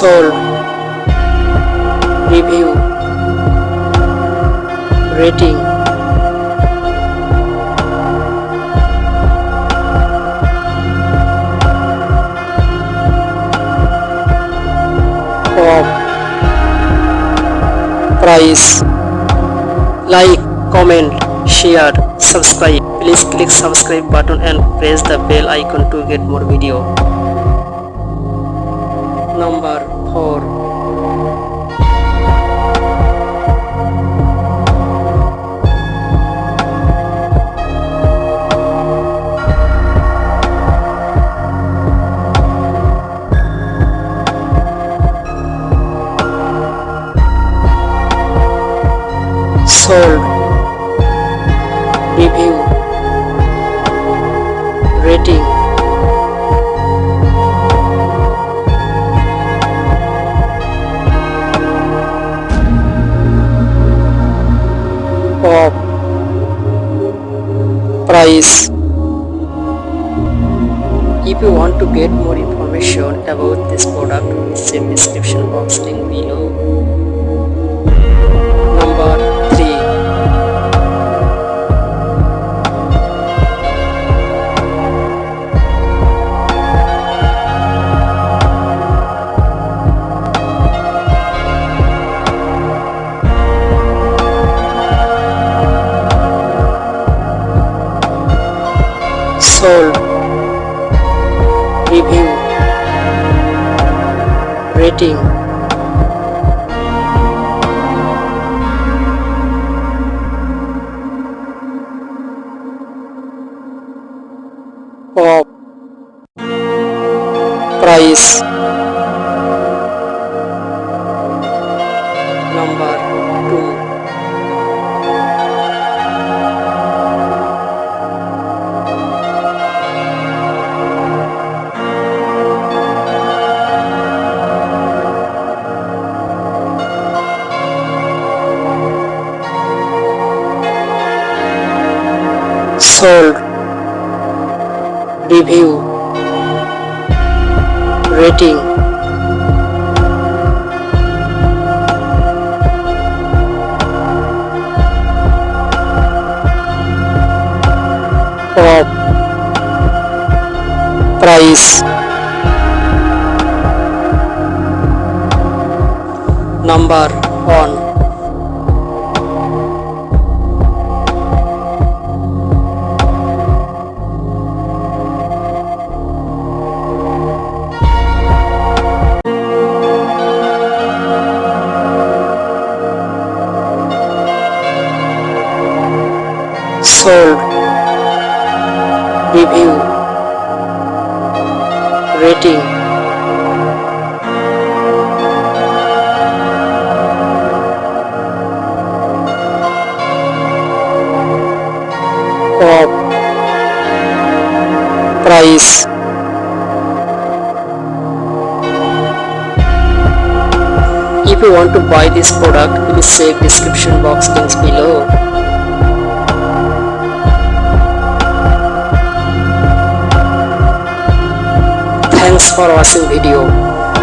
sold, review, rating, of, price, like, comment, share, subscribe. Please click subscribe button and press the bell icon to get more video. Number 4. Sold, review, rating, of, price. If you want to get more information about this product, please check description box link below. Number 3. Sold, review, rating, of, price. Number 2. Sold, review, rating, of, price. Number 1. Sold, review, rating, of, price. If you want to buy this product, please check description box links below. Thanks for watching video.